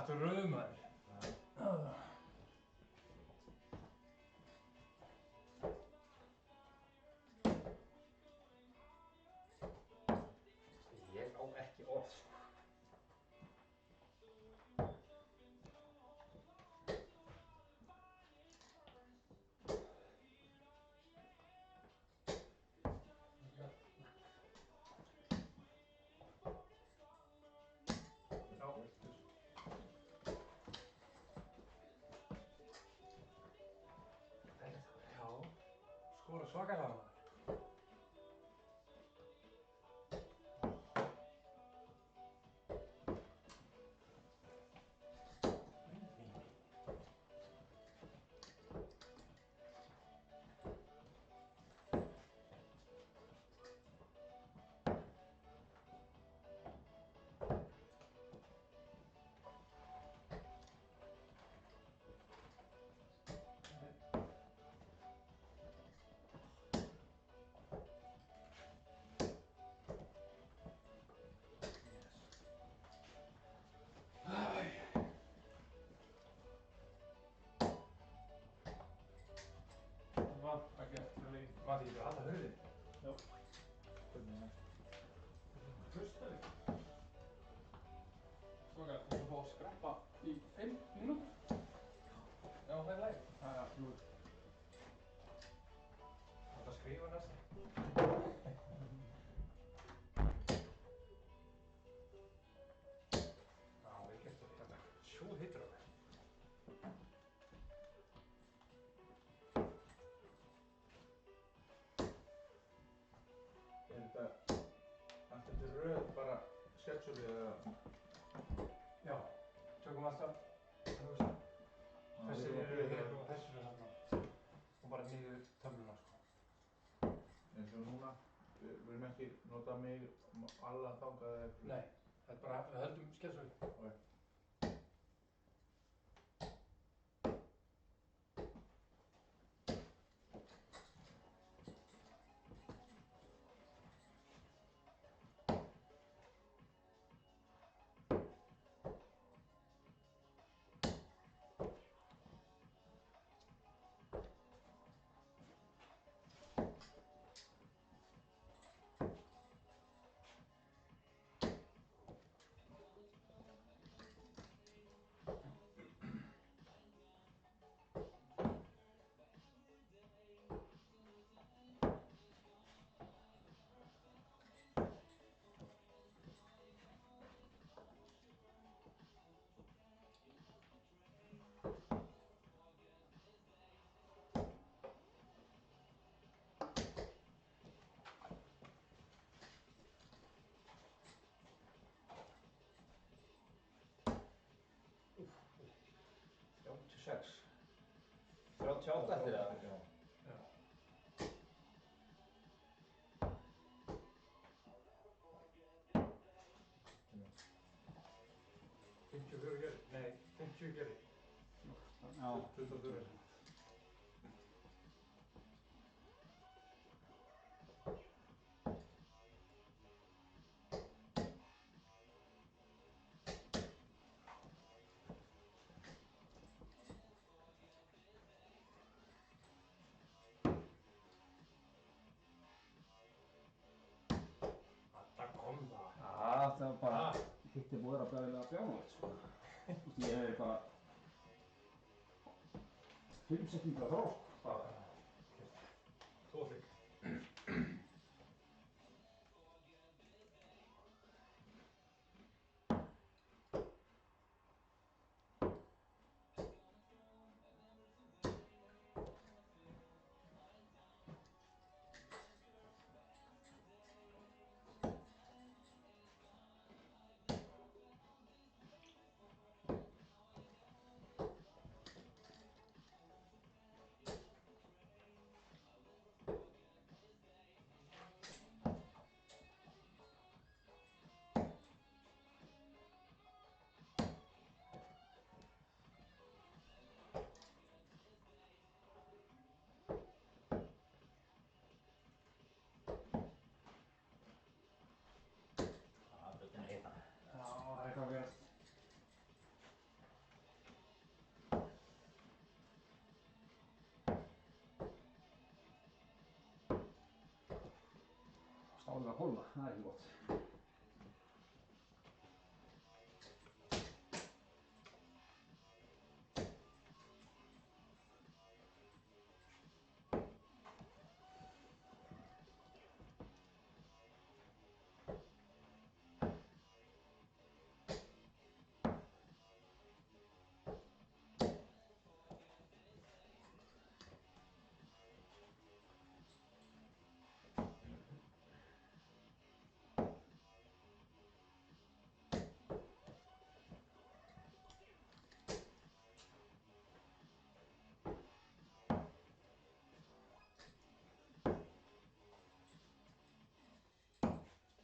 Hattur rauð maður. Ég á ekki orð, sko. Já, skora svakalega maður. Það var að gera fyrir leið. Mati, getur að halda hurðin? Já. Hvernig er það? Hlusta þig. Svaka, þú fá að skreppa í 5 mínútur. Já, það er læg. Já, jú. Það er að skrifa næsta. Já, við getum þetta. Sjóð hittur á mig. Er þetta allt eftir röð bara sketsjur eða? Já, tökum alltaf, þessir eru hér og þessir eru þarna og bara niður töfluna, sko. Eins og núna, við viljum ekki nota mig alla þangað eða eitthvað? Nei, það er bara, við höldum sketsjur. Ok. Úff, 36. 38 eftir það? Já. já. Já. 54 gerði, nei, 50 gerði. Já. 24. Það kom það. Já, það var bara, hitt er búið að bæðilega bjánulegt, sko. Ég hef bara 5 setningar þrótt, bara. Tóþig. Olla, það er ekki gott.